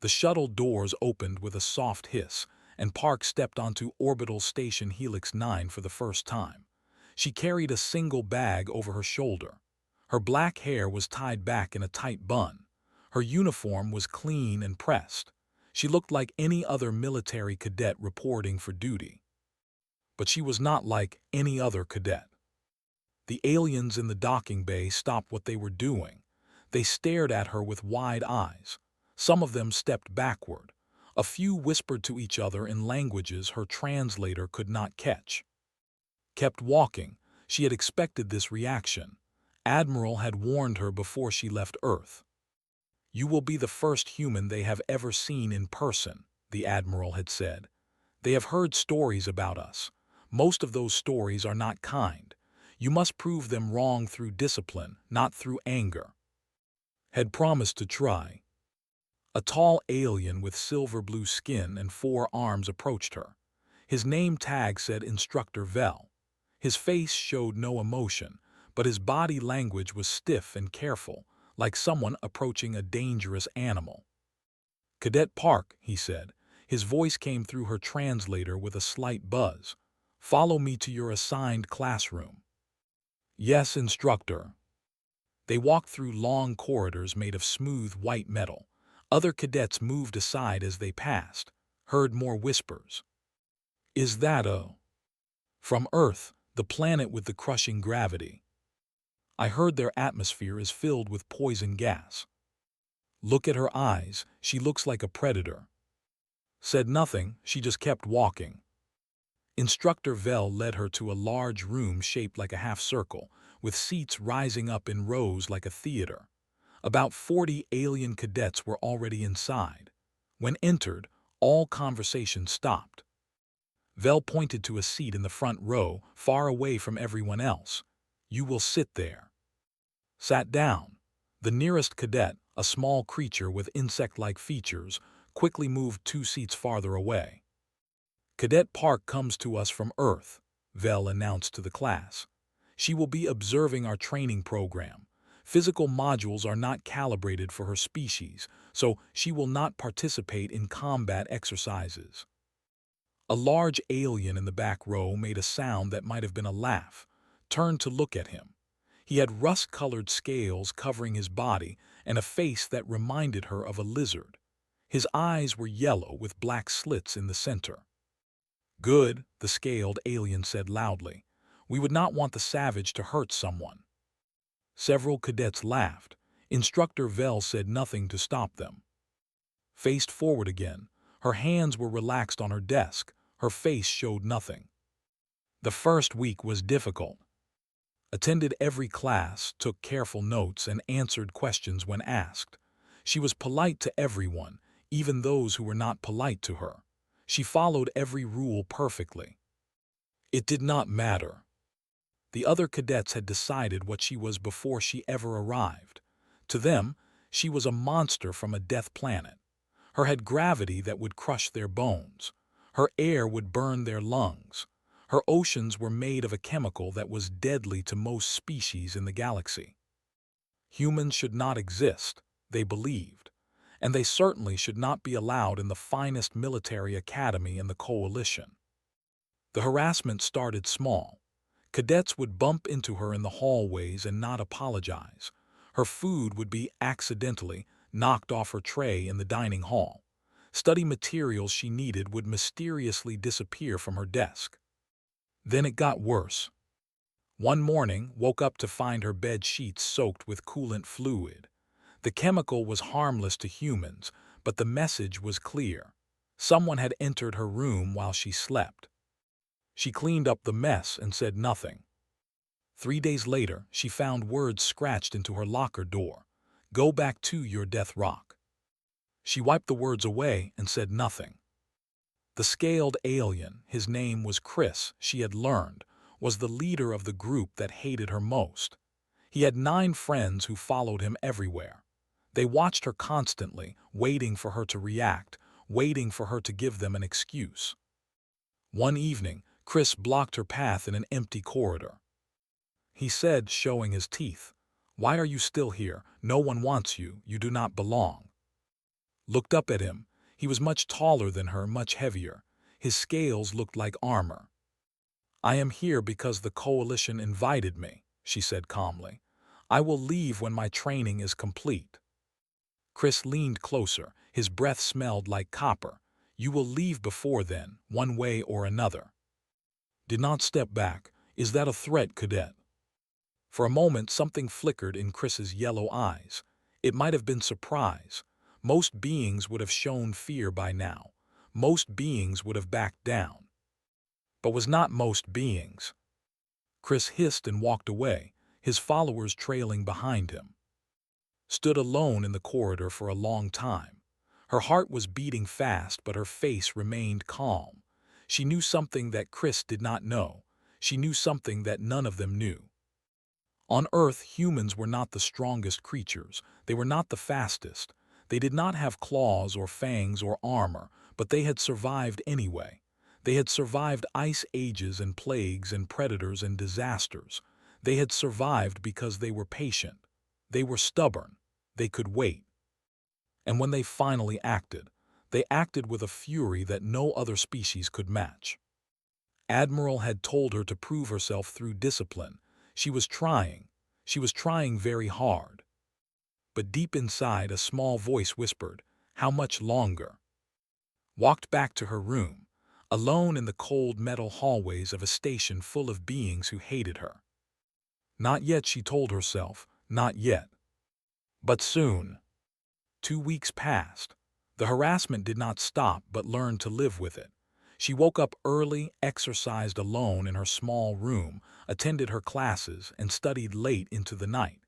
The shuttle doors opened with a soft hiss, and Park stepped onto Orbital Station Helix 9 for the first time. She carried a single bag over her shoulder. Her black hair was tied back in a tight bun. Her uniform was clean and pressed. She looked like any other military cadet reporting for duty. But she was not like any other cadet. The aliens in the docking bay stopped what they were doing. They stared at her with wide eyes. Some of them stepped backward. A few whispered to each other in languages her translator could not catch. Kept walking. She had expected this reaction. Admiral had warned her before she left Earth. "You will be the first human they have ever seen in person," the Admiral had said. "They have heard stories about us. Most of those stories are not kind. You must prove them wrong through discipline, not through anger." Had promised to try. A tall alien with silver-blue skin and 4 arms approached her. His name tag said Instructor Vel. His face showed no emotion, but his body language was stiff and careful, like someone approaching a dangerous animal. "Cadet Park," he said. His voice came through her translator with a slight buzz. "Follow me to your assigned classroom." "Yes, instructor." They walked through long corridors made of smooth white metal. Other cadets moved aside as they passed, heard more whispers. "Is that from Earth, the planet with the crushing gravity? I heard their atmosphere is filled with poison gas. Look at her eyes, she looks like a predator." Said nothing, she just kept walking. Instructor Vel led her to a large room shaped like a half-circle, with seats rising up in rows like a theater. About 40 alien cadets were already inside. When entered, all conversation stopped. Vel pointed to a seat in the front row, far away from everyone else. "You will sit there." Sat down. The nearest cadet, a small creature with insect-like features, quickly moved 2 seats farther away. "Cadet Park comes to us from Earth," Vel announced to the class. "She will be observing our training program. Physical modules are not calibrated for her species, so she will not participate in combat exercises." A large alien in the back row made a sound that might have been a laugh, turned to look at him. He had rust-colored scales covering his body and a face that reminded her of a lizard. His eyes were yellow with black slits in the center. "Good," the scaled alien said loudly. "We would not want the savage to hurt someone." Several cadets laughed. Instructor Vel said nothing to stop them. Faced forward again, her hands were relaxed on her desk, her face showed nothing. The first week was difficult. Attended every class, took careful notes, and answered questions when asked. She was polite to everyone, even those who were not polite to her. She followed every rule perfectly. It did not matter. The other cadets had decided what she was before she ever arrived. To them, she was a monster from a death planet. Her had gravity that would crush their bones. Her air would burn their lungs. Her oceans were made of a chemical that was deadly to most species in the galaxy. Humans should not exist, they believed, and they certainly should not be allowed in the finest military academy in the Coalition. The harassment started small. Cadets would bump into her in the hallways and not apologize. Her food would be accidentally knocked off her tray in the dining hall. Study materials she needed would mysteriously disappear from her desk. Then it got worse. One morning, woke up to find her bed sheets soaked with coolant fluid. The chemical was harmless to humans, but the message was clear. Someone had entered her room while she slept. She cleaned up the mess and said nothing. 3 days later, she found words scratched into her locker door. "Go back to your death rock." She wiped the words away and said nothing. The scaled alien, his name was Chris, she had learned, was the leader of the group that hated her most. He had 9 friends who followed him everywhere. They watched her constantly, waiting for her to react, waiting for her to give them an excuse. One evening, Chris blocked her path in an empty corridor. He said, showing his teeth, "Why are you still here? No one wants you. You do not belong." looked up at him. He was much taller than her, much heavier. His scales looked like armor. "I am here because the Coalition invited me," she said calmly. "I will leave when my training is complete." Chris leaned closer. His breath smelled like copper. "You will leave before then, one way or another." Did not step back. "Is that a threat, Cadet?" For a moment something flickered in Chris's yellow eyes. It might have been surprise. Most beings would have shown fear by now. Most beings would have backed down. But was not most beings. Chris hissed and walked away, his followers trailing behind him. Stood alone in the corridor for a long time. Her heart was beating fast, but her face remained calm. She knew something that Chris did not know. She knew something that none of them knew. On Earth, humans were not the strongest creatures. They were not the fastest. They did not have claws or fangs or armor, but they had survived anyway. They had survived ice ages and plagues and predators and disasters. They had survived because they were patient. They were stubborn. They could wait. And when they finally acted, they acted with a fury that no other species could match. Admiral had told her to prove herself through discipline. She was trying. She was trying very hard. But deep inside, a small voice whispered, "How much longer?" Walked back to her room, alone in the cold metal hallways of a station full of beings who hated her. Not yet, she told herself, not yet. But soon. 2 weeks passed. The harassment did not stop, but learned to live with it. She woke up early, exercised alone in her small room, attended her classes, and studied late into the night.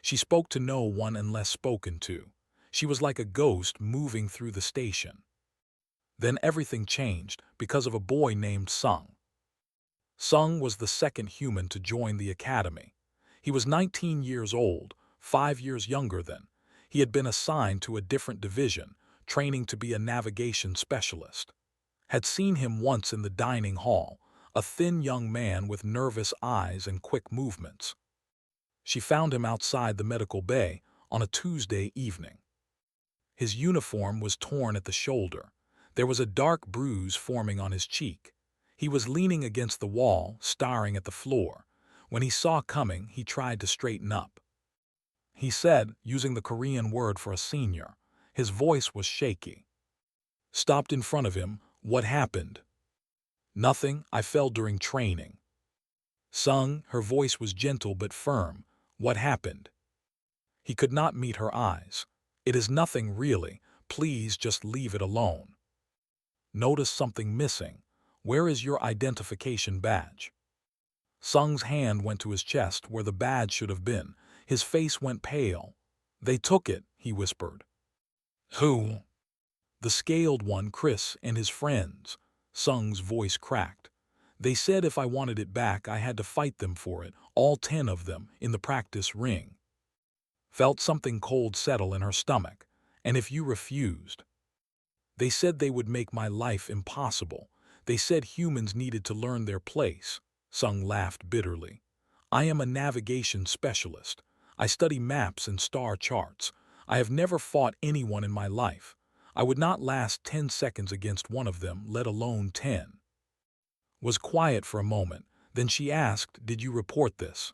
She spoke to no one unless spoken to. She was like a ghost moving through the station. Then everything changed because of a boy named Sung. Sung was the second human to join the academy. He was 19 years old, 5 years younger than. He had been assigned to a different division, training to be a navigation specialist. Had seen him once in the dining hall, a thin young man with nervous eyes and quick movements. She found him outside the medical bay on a Tuesday evening. His uniform was torn at the shoulder. There was a dark bruise forming on his cheek. He was leaning against the wall, staring at the floor. When he saw coming, he tried to straighten up. He said, using the Korean word for a senior. His voice was shaky. Stopped in front of him. "What happened?" "Nothing. I fell during training." Sung, her voice was gentle but firm. "What happened?" He could not meet her eyes. "It is nothing really. Please just leave it alone." "Notice something missing. Where is your identification badge?" Sung's hand went to his chest where the badge should have been. His face went pale. "They took it," he whispered. "Who?" "The scaled one, Chris, and his friends." Sung's voice cracked. "They said if I wanted it back I had to fight them for it, all 10 of them, in the practice ring." Felt something cold settle in her stomach. "And if you refused?" "They said they would make my life impossible. They said humans needed to learn their place." Sung laughed bitterly. "I am a navigation specialist. I study maps and star charts. I have never fought anyone in my life. I would not last 10 seconds against one of them, let alone 10. Was quiet for a moment. Then she asked, "Did you report this?"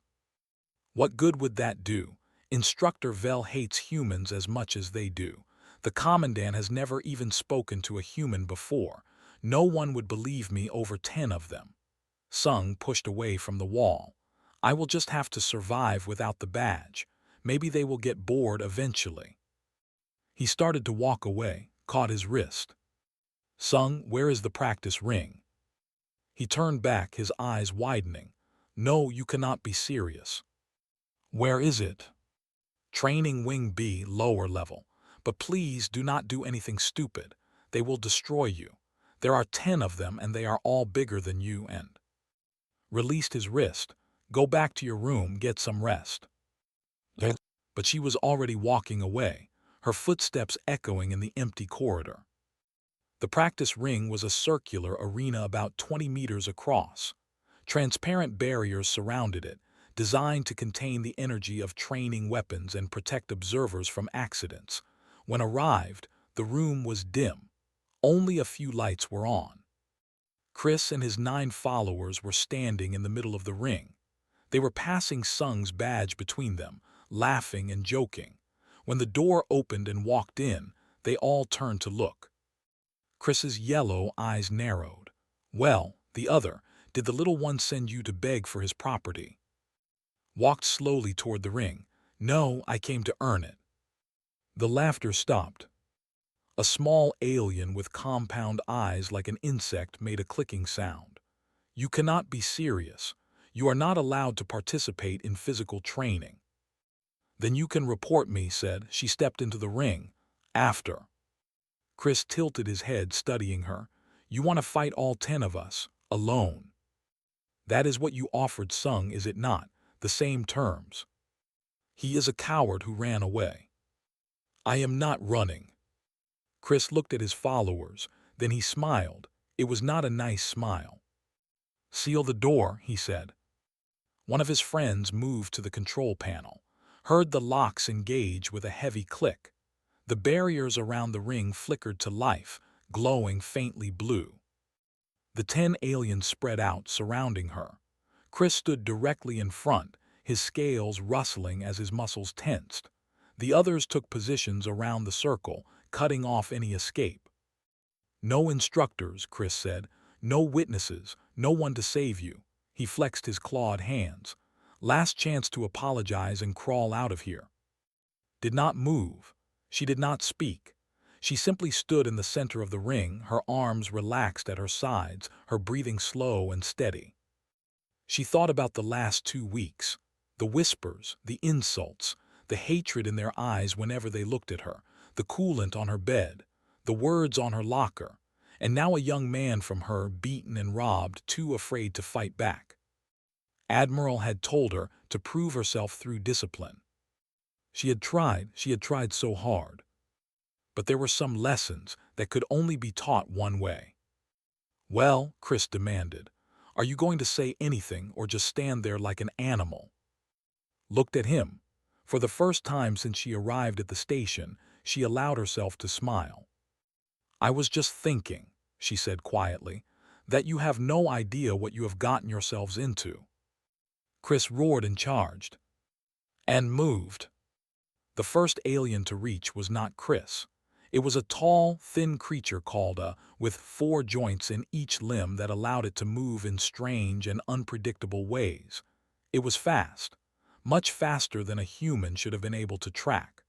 "What good would that do? Instructor Vel hates humans as much as they do. The Commandant has never even spoken to a human before. No one would believe me over 10 of them." Sung pushed away from the wall. "I will just have to survive without the badge. Maybe they will get bored eventually." He started to walk away, caught his wrist. "Sung, where is the practice ring?" He turned back, his eyes widening. "No, you cannot be serious." "Where is it?" "Training Wing B, lower level. But please do not do anything stupid. They will destroy you. There are 10 of them and they are all bigger than you and—" Released his wrist. "Go back to your room, get some rest." But she was already walking away, her footsteps echoing in the empty corridor. The practice ring was a circular arena about 20 meters across. Transparent barriers surrounded it, designed to contain the energy of training weapons and protect observers from accidents. When arrived, The room was dim. Only a few lights were on. Chris and his 9 followers were standing in the middle of the ring. They were passing Sung's badge between them, laughing and joking. When the door opened and walked in, they all turned to look. Chris's yellow eyes narrowed. "Well," the other, "did the little one send you to beg for his property?" Walked slowly toward the ring. "No, I came to earn it." The laughter stopped. A small alien with compound eyes like an insect made a clicking sound. "You cannot be serious. You are not allowed to participate in physical training." "Then you can report me," said. She stepped into the ring. "After." Chris tilted his head, studying her. "You want to fight all 10 of us, alone. That is what you offered Sung, is it not? The same terms." "He is a coward who ran away." "I am not running." Chris looked at his followers, then he smiled. It was not a nice smile. "Seal the door," he said. One of his friends moved to the control panel, heard the locks engage with a heavy click. The barriers around the ring flickered to life, glowing faintly blue. The 10 aliens spread out, surrounding her. Chris stood directly in front, his scales rustling as his muscles tensed. The others took positions around the circle, cutting off any escape. "No instructors," Chris said. "No witnesses, no one to save you." He flexed his clawed hands. "Last chance to apologize and crawl out of here." Did not move. She did not speak. She simply stood in the center of the ring, her arms relaxed at her sides, her breathing slow and steady. She thought about the last 2 weeks. The whispers, the insults, the hatred in their eyes whenever they looked at her, the coolant on her bed, the words on her locker, and now a young man from her, beaten and robbed, too afraid to fight back. Admiral had told her to prove herself through discipline. She had tried so hard. But there were some lessons that could only be taught one way. "Well," Chris demanded, "are you going to say anything or just stand there like an animal?" Looked at him. For the first time since she arrived at the station, she allowed herself to smile. "I was just thinking," she said quietly, "that you have no idea what you have gotten yourselves into." Chris roared and charged. And moved. The first alien to reach was not Chris. It was a tall, thin creature called with 4 joints in each limb that allowed it to move in strange and unpredictable ways. It was fast, much faster than a human should have been able to track.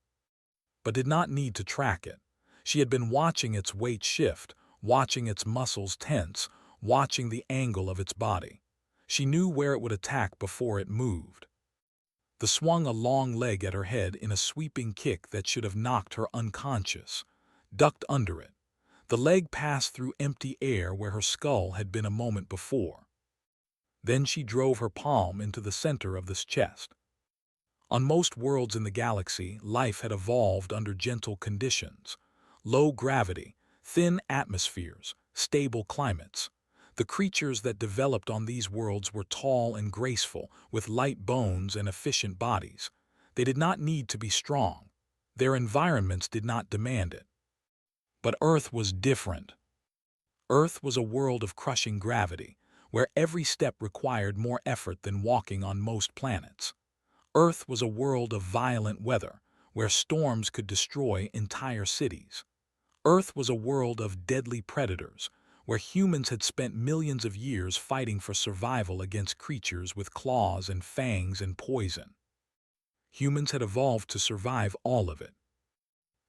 But did not need to track it. She had been watching its weight shift, watching its muscles tense, watching the angle of its body. She knew where it would attack before it moved. The swung a long leg at her head in a sweeping kick that should have knocked her unconscious. Ducked under it. The leg passed through empty air where her skull had been a moment before. Then she drove her palm into the center of this chest. On most worlds in the galaxy, life had evolved under gentle conditions. Low gravity, thin atmospheres, stable climates. The creatures that developed on these worlds were tall and graceful, with light bones and efficient bodies. They did not need to be strong. Their environments did not demand it. But Earth was different. Earth was a world of crushing gravity, where every step required more effort than walking on most planets. Earth was a world of violent weather, where storms could destroy entire cities. Earth was a world of deadly predators, where humans had spent millions of years fighting for survival against creatures with claws and fangs and poison. Humans had evolved to survive all of it.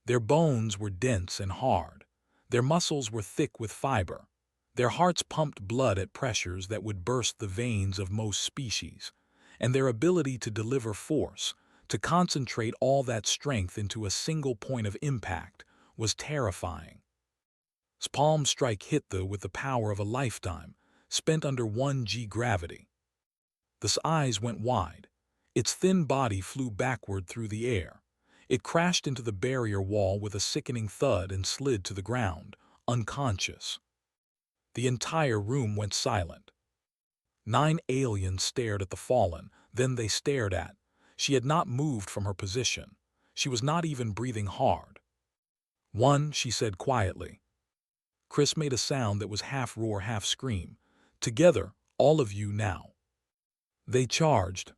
Their bones were dense and hard. Their muscles were thick with fiber. Their hearts pumped blood at pressures that would burst the veins of most species. And their ability to deliver force, to concentrate all that strength into a single point of impact, was terrifying. Palm strike hit with the power of a lifetime, spent under 1G gravity. The eyes went wide. Its thin body flew backward through the air. It crashed into the barrier wall with a sickening thud and slid to the ground, unconscious. The entire room went silent. 9 aliens stared at the fallen, then they stared at. She had not moved from her position. She was not even breathing hard. "One," she said quietly. Chris made a sound that was half roar, half scream. "Together, all of you now." They charged.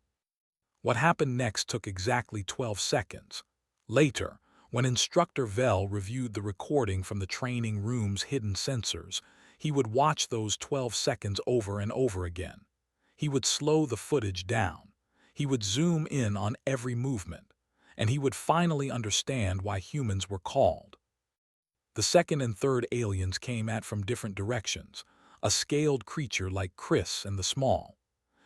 What happened next took exactly 12 seconds. Later, when Instructor Vell reviewed the recording from the training room's hidden sensors, he would watch those 12 seconds over and over again. He would slow the footage down. He would zoom in on every movement. And he would finally understand why humans were called. The second and third aliens came at from different directions, a scaled creature like Chris and the Small.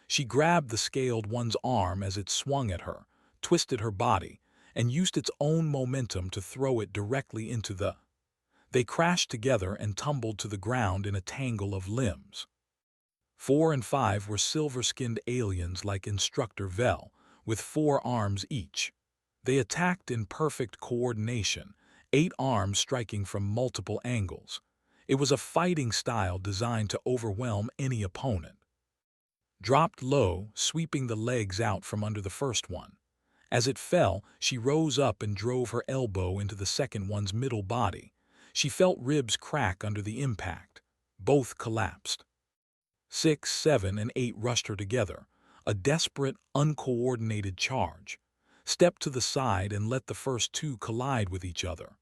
She grabbed the scaled one's arm as it swung at her, twisted her body, and used its own momentum to throw it directly into the... They crashed together and tumbled to the ground in a tangle of limbs. 4 and 5 were silver-skinned aliens like Instructor Vell, with 4 arms each. They attacked in perfect coordination, 8 arms striking from multiple angles. It was a fighting style designed to overwhelm any opponent. Dropped low, sweeping the legs out from under the first one. As it fell, she rose up and drove her elbow into the second one's middle body. She felt ribs crack under the impact. Both collapsed. 6, 7, and 8 rushed her together, a desperate, uncoordinated charge. Stepped to the side and let the first 2 collide with each other.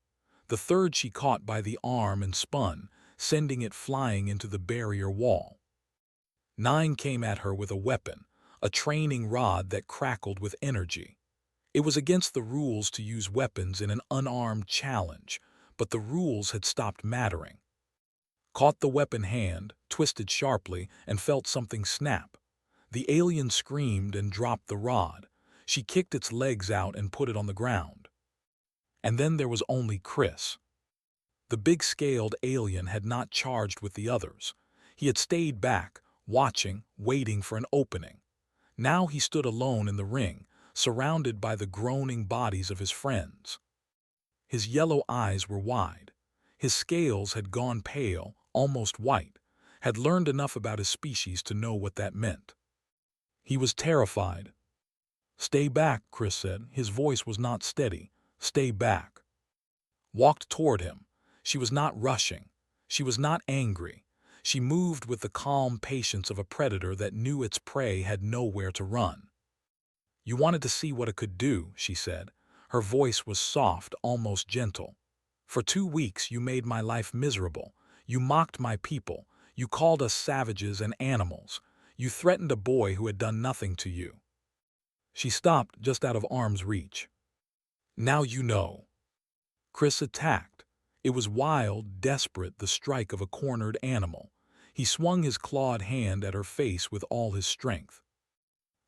The third she caught by the arm and spun, sending it flying into the barrier wall. 9 came at her with a weapon, a training rod that crackled with energy. It was against the rules to use weapons in an unarmed challenge, but the rules had stopped mattering. Caught the weapon hand, twisted sharply, and felt something snap. The alien screamed and dropped the rod. She kicked its legs out and put it on the ground. And then there was only Chris. The big-scaled alien had not charged with the others. He had stayed back, watching, waiting for an opening. Now he stood alone in the ring, surrounded by the groaning bodies of his friends. His yellow eyes were wide. His scales had gone pale, almost white, had learned enough about his species to know what that meant. He was terrified. "Stay back," Chris said. His voice was not steady. "Stay back." Walked toward him. She was not rushing. She was not angry. She moved with the calm patience of a predator that knew its prey had nowhere to run. "You wanted to see what it could do," she said. Her voice was soft, almost gentle. "For 2 weeks you made my life miserable. You mocked my people. You called us savages and animals. You threatened a boy who had done nothing to you." She stopped just out of arm's reach. "Now you know." Chris attacked. It was wild, desperate, the strike of a cornered animal. He swung his clawed hand at her face with all his strength.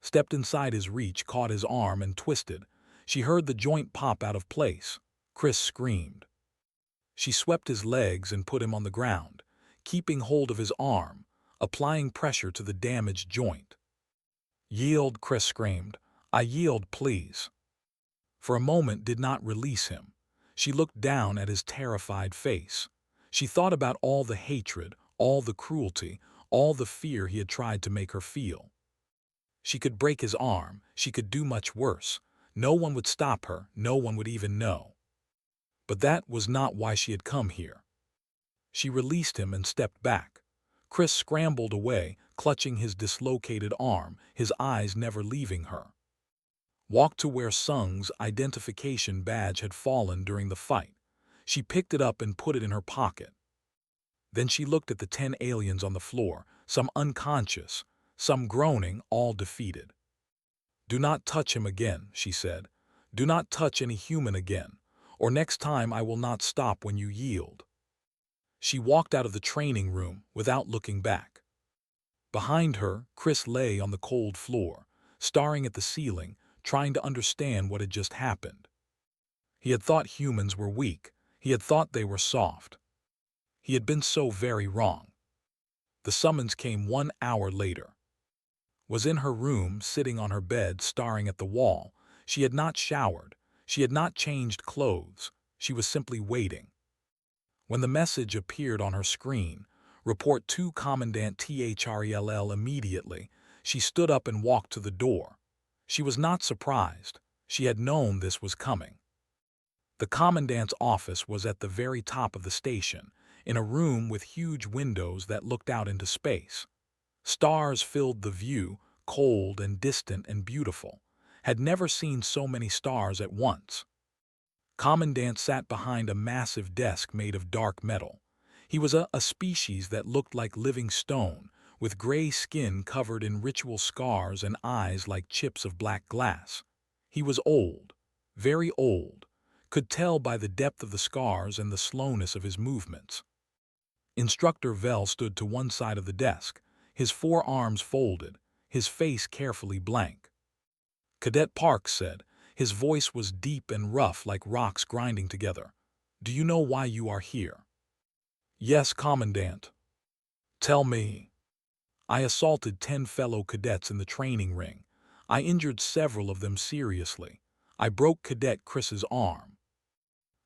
Stepped inside his reach, caught his arm, and twisted. She heard the joint pop out of place. Chris screamed. She swept his legs and put him on the ground, keeping hold of his arm, applying pressure to the damaged joint. "Yield," Chris screamed. "I yield, please." For a moment did not release him. She looked down at his terrified face. She thought about all the hatred, all the cruelty, all the fear he had tried to make her feel. She could break his arm. She could do much worse. No one would stop her. No one would even know. But that was not why she had come here. She released him and stepped back. Chris scrambled away, clutching his dislocated arm, his eyes never leaving her. Walked to where Sung's identification badge had fallen during the fight. She picked it up and put it in her pocket. Then she looked at the 10 aliens on the floor, some unconscious, some groaning, all defeated. "Do not touch him again," she said. "Do not touch any human again, or next time I will not stop when you yield." She walked out of the training room without looking back. Behind her, Chris lay on the cold floor, staring at the ceiling, trying to understand what had just happened. He had thought humans were weak. He had thought they were soft. He had been so very wrong. The summons came 1 hour later. Was in her room, sitting on her bed, staring at the wall. She had not showered. She had not changed clothes. She was simply waiting. When the message appeared on her screen, "Report to Commandant Threll immediately," she stood up and walked to the door. She was not surprised. She had known this was coming. The commandant's office was at the very top of the station, in a room with huge windows that looked out into space. Stars filled the view, cold and distant and beautiful. Had never seen so many stars at once. Commandant sat behind a massive desk made of dark metal. He was a species that looked like living stone, with gray skin covered in ritual scars and eyes like chips of black glass. He was old, very old, could tell by the depth of the scars and the slowness of his movements. Instructor Vell stood to one side of the desk, his forearms folded, his face carefully blank. Cadet Parks said, his voice was deep and rough like rocks grinding together. "Do you know why you are here?" "Yes, Commandant." "Tell me." "I assaulted 10 fellow cadets in the training ring. I injured several of them seriously. I broke Cadet Chris's arm."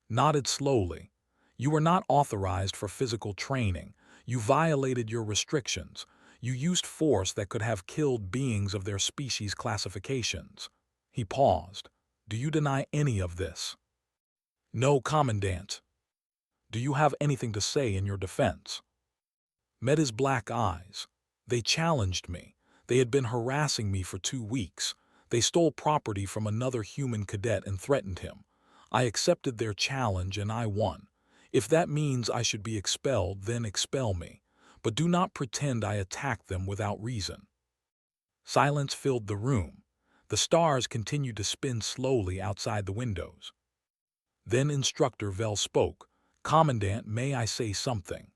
Nodded slowly. "You were not authorized for physical training. You violated your restrictions. You used force that could have killed beings of their species classifications." He paused. "Do you deny any of this?" "No, Commandant." "Do you have anything to say in your defense?" Met his black eyes. "They challenged me. They had been harassing me for 2 weeks. They stole property from another human cadet and threatened him. I accepted their challenge and I won. If that means I should be expelled, then expel me. But do not pretend I attacked them without reason." Silence filled the room. The stars continued to spin slowly outside the windows. Then Instructor Vell spoke. "Commandant, may I say something?"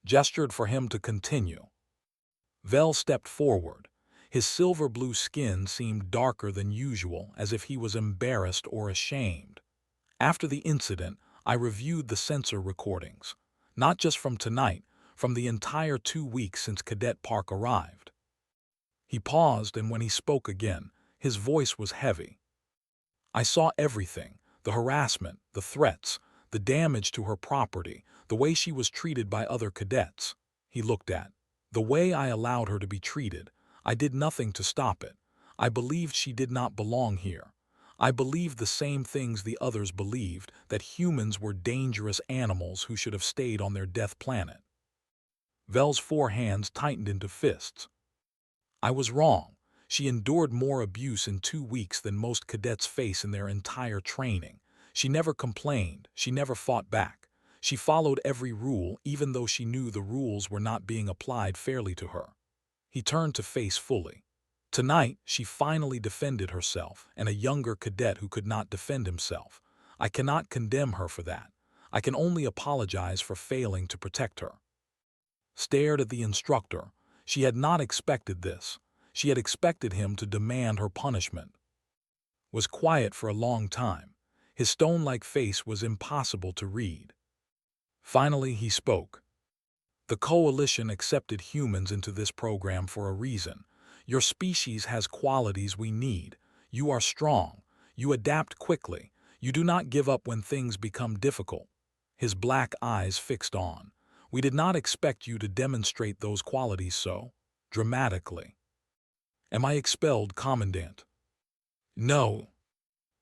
Gestured for him to continue. Vell stepped forward. His silver-blue skin seemed darker than usual, as if he was embarrassed or ashamed. "After the incident, I reviewed the sensor recordings. Not just from tonight, from the entire 2 weeks since Cadet Park arrived." He paused, and when he spoke again, his voice was heavy. "I saw everything, the harassment, the threats, the damage to her property, the way she was treated by other cadets." He looked at. "The way I allowed her to be treated. I did nothing to stop it. I believed she did not belong here. I believed the same things the others believed, that humans were dangerous animals who should have stayed on their death planet." Vell's 4 hands tightened into fists. "I was wrong. She endured more abuse in 2 weeks than most cadets face in their entire training. She never complained. She never fought back. She followed every rule, even though she knew the rules were not being applied fairly to her." He turned to face fully. "Tonight, she finally defended herself, and a younger cadet who could not defend himself. I cannot condemn her for that. I can only apologize for failing to protect her." Stared at the instructor. She had not expected this. She had expected him to demand her punishment. Was quiet for a long time. His stone-like face was impossible to read. Finally, he spoke. "The Coalition accepted humans into this program for a reason. Your species has qualities we need. You are strong. You adapt quickly. You do not give up when things become difficult." His black eyes fixed on. "We did not expect you to demonstrate those qualities so dramatically." "Am I expelled, Commandant?" "No."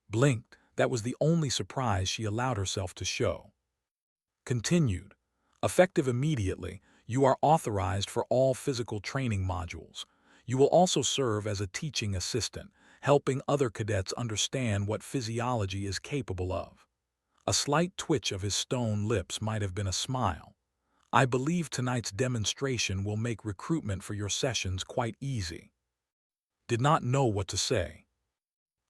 Blinked. That was the only surprise she allowed herself to show. Continued. "Effective immediately, you are authorized for all physical training modules. You will also serve as a teaching assistant, helping other cadets understand what physiology is capable of." A slight twitch of his stone lips might have been a smile. "I believe tonight's demonstration will make recruitment for your sessions quite easy." Did not know what to say.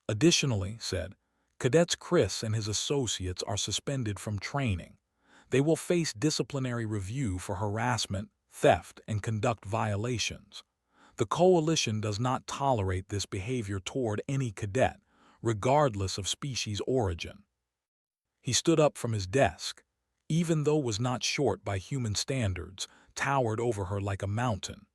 "Additionally," said, "Cadets Chris and his associates are suspended from training. They will face disciplinary review for harassment, theft, and conduct violations. The Coalition does not tolerate this behavior toward any cadet, regardless of species origin." He stood up from his desk. Even though was not short by human standards, towered over her like a mountain.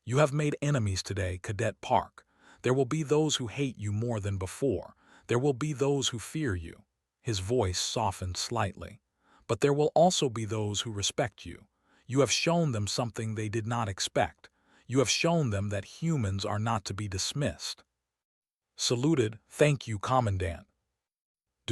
"You have made enemies today, Cadet Park. There will be those who hate you more than before. There will be those who fear you." His voice softened slightly. "But there will also be those who respect you. You have shown them something they did not expect. You have shown them that humans are not to be dismissed." Saluted. "Thank you, Commandant."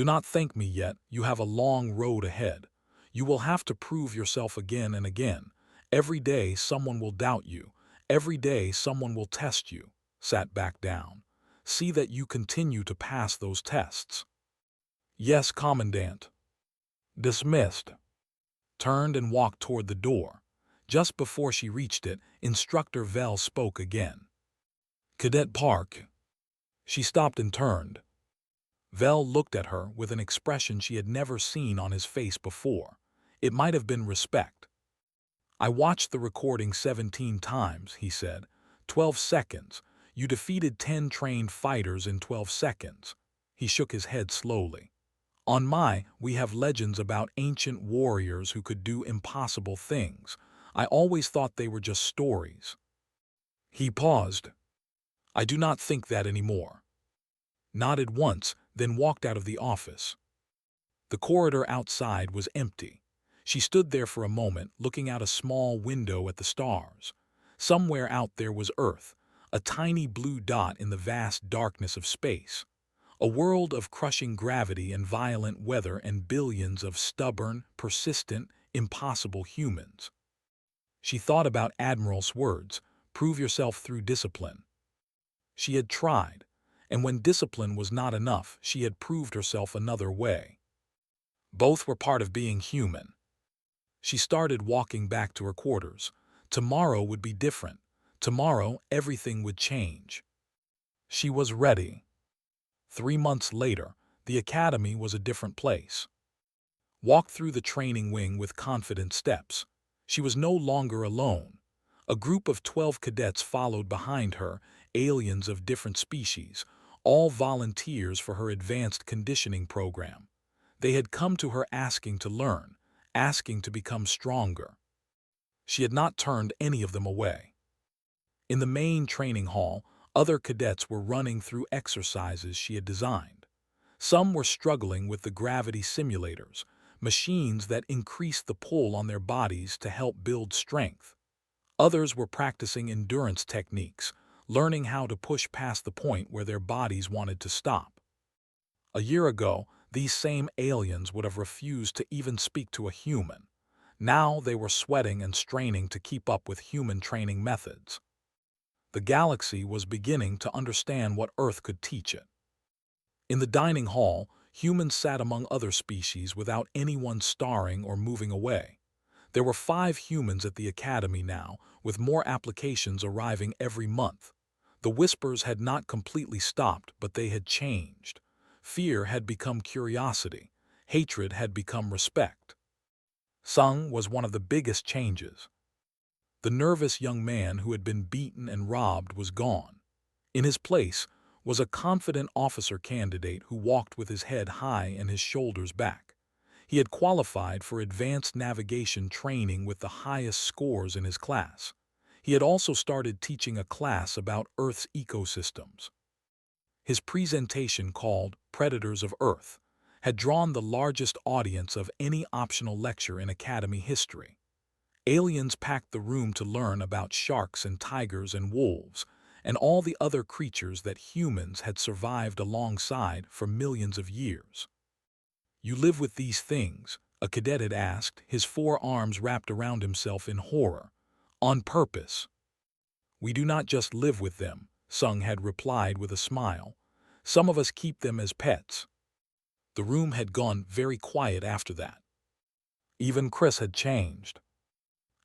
Do not thank me yet, you have a long road ahead. You will have to prove yourself again and again. Every day someone will doubt you. Every day someone will test you. Sat back down. See that you continue to pass those tests. Yes, Commandant. Dismissed. Turned and walked toward the door. Just before she reached it, Instructor Vel spoke again. Cadet Park. She stopped and turned. Vel looked at her with an expression she had never seen on his face before. It might have been respect. I watched the recording 17 times, he said. 12 seconds. You defeated 10 trained fighters in 12 seconds. He shook his head slowly. We have legends about ancient warriors who could do impossible things. I always thought they were just stories. He paused. I do not think that anymore. Nodded once, then walked out of the office. The corridor outside was empty. She stood there for a moment, looking out a small window at the stars. Somewhere out there was Earth, a tiny blue dot in the vast darkness of space. A world of crushing gravity and violent weather and billions of stubborn, persistent, impossible humans. She thought about Admiral's words, prove yourself through discipline. She had tried, and when discipline was not enough, she had proved herself another way. Both were part of being human. She started walking back to her quarters. Tomorrow would be different. Tomorrow, everything would change. She was ready. 3 months later, the academy was a different place. Walked through the training wing with confident steps. She was no longer alone. A group of 12 cadets followed behind her, aliens of different species, all volunteers for her advanced conditioning program. They had come to her asking to learn, asking to become stronger. She had not turned any of them away. In the main training hall, other cadets were running through exercises she had designed. Some were struggling with the gravity simulators, machines that increased the pull on their bodies to help build strength. Others were practicing endurance techniques, learning how to push past the point where their bodies wanted to stop. A year ago, these same aliens would have refused to even speak to a human. Now they were sweating and straining to keep up with human training methods. The galaxy was beginning to understand what Earth could teach it. In the dining hall, humans sat among other species without anyone staring or moving away. There were 5 humans at the academy now, with more applications arriving every month. The whispers had not completely stopped, but they had changed. Fear had become curiosity. Hatred had become respect. Sung was one of the biggest changes. The nervous young man who had been beaten and robbed was gone. In his place was a confident officer candidate who walked with his head high and his shoulders back. He had qualified for advanced navigation training with the highest scores in his class. He had also started teaching a class about Earth's ecosystems. His presentation, called Predators of Earth, had drawn the largest audience of any optional lecture in Academy history. Aliens packed the room to learn about sharks and tigers and wolves, and all the other creatures that humans had survived alongside for millions of years. You live with these things, a cadet had asked, his 4 arms wrapped around himself in horror. On purpose. We do not just live with them, Sung had replied with a smile. Some of us keep them as pets. The room had gone very quiet after that. Even Chris had changed.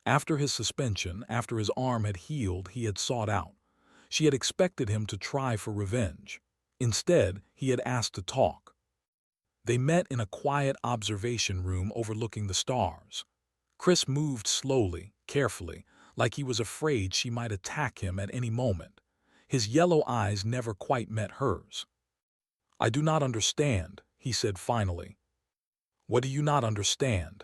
After his suspension, after his arm had healed, he had sought out. She had expected him to try for revenge. Instead, he had asked to talk. They met in a quiet observation room overlooking the stars. Chris moved slowly, carefully, like he was afraid she might attack him at any moment. His yellow eyes never quite met hers. I do not understand, he said finally. What do you not understand?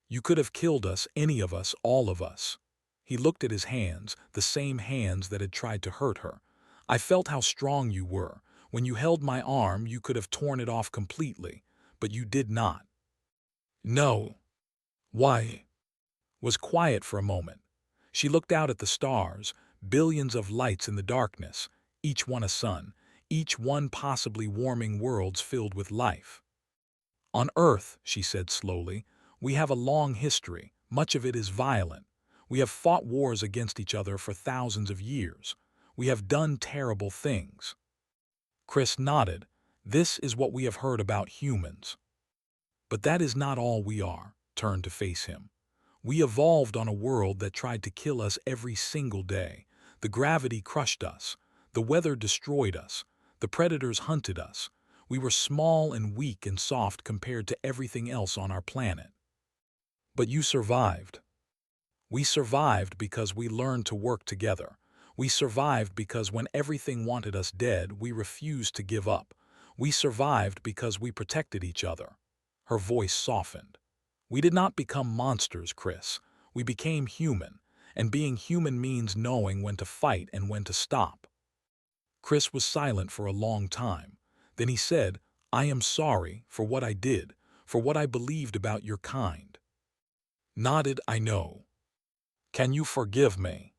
You could have killed us, any of us, all of us. He looked at his hands, the same hands that had tried to hurt her. I felt how strong you were. When you held my arm, you could have torn it off completely, but you did not. No. Why? Was quiet for a moment. She looked out at the stars, billions of lights in the darkness, each one a sun, each one possibly warming worlds filled with life. On Earth, she said slowly, we have a long history. Much of it is violent. We have fought wars against each other for thousands of years. We have done terrible things. Chris nodded. This is what we have heard about humans. But that is not all we are, turned to face him. We evolved on a world that tried to kill us every single day. The gravity crushed us. The weather destroyed us. The predators hunted us. We were small and weak and soft compared to everything else on our planet. But you survived. We survived because we learned to work together. We survived because when everything wanted us dead, we refused to give up. We survived because we protected each other. Her voice softened. We did not become monsters, Chris. We became human, and being human means knowing when to fight and when to stop. Chris was silent for a long time. Then he said, I am sorry for what I did, for what I believed about your kind. Nodded, I know. Can you forgive me?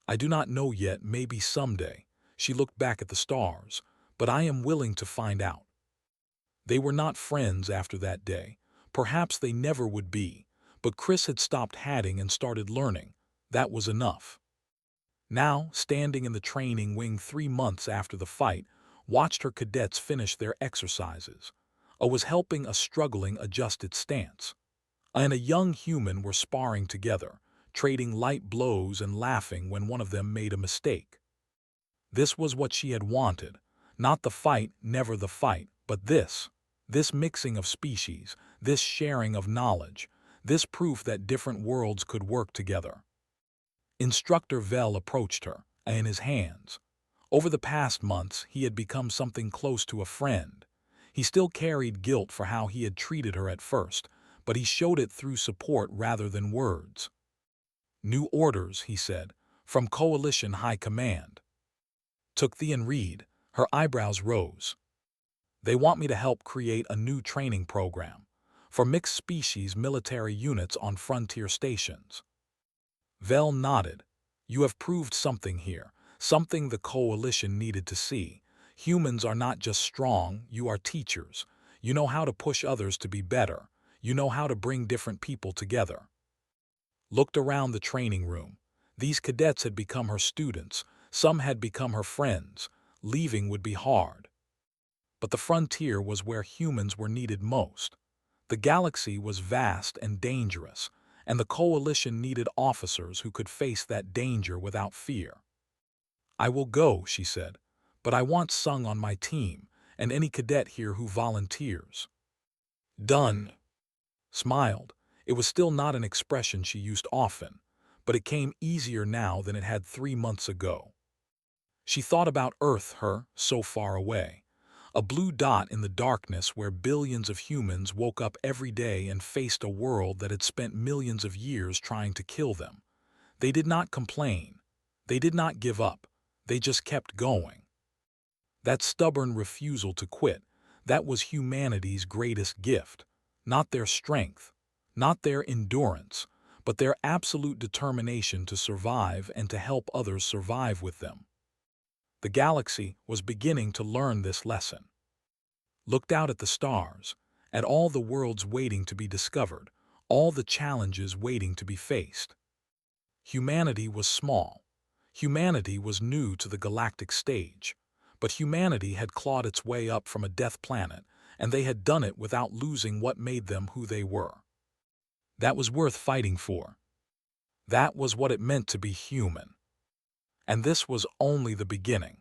I do not know yet, maybe someday. She looked back at the stars, but I am willing to find out. They were not friends after that day. Perhaps they never would be, but Chris had stopped hatting and started learning. That was enough. Now, standing in the training wing 3 months after the fight, watched her cadets finish their exercises. I was helping a struggling adjust its stance. And a young human were sparring together, trading light blows and laughing when one of them made a mistake. This was what she had wanted. Not the fight, never the fight, but this mixing of species, this sharing of knowledge, this proof that different worlds could work together. Instructor Vel approached her, in his hands. Over the past months, he had become something close to a friend. He still carried guilt for how he had treated her at first, but he showed it through support rather than words. New orders, he said, from Coalition High Command. Took the and read. Her eyebrows rose. They want me to help create a new training program for mixed species military units on frontier stations. Vel nodded. You have proved something here, something the Coalition needed to see. Humans are not just strong, you are teachers. You know how to push others to be better. You know how to bring different people together. Looked around the training room. These cadets had become her students. Some had become her friends. Leaving would be hard. But the frontier was where humans were needed most. The galaxy was vast and dangerous, and the Coalition needed officers who could face that danger without fear. I will go, she said, but I want Sung on my team, and any cadet here who volunteers. Done. Smiled. It was still not an expression she used often, but it came easier now than it had 3 months ago. She thought about Earth, her, so far away. A blue dot in the darkness where billions of humans woke up every day and faced a world that had spent millions of years trying to kill them. They did not complain. They did not give up. They just kept going. That stubborn refusal to quit, that was humanity's greatest gift. Not their strength, not their endurance, but their absolute determination to survive and to help others survive with them. The galaxy was beginning to learn this lesson. Looked out at the stars, at all the worlds waiting to be discovered, all the challenges waiting to be faced. Humanity was small. Humanity was new to the galactic stage. But humanity had clawed its way up from a death planet, and they had done it without losing what made them who they were. That was worth fighting for. That was what it meant to be human. And this was only the beginning.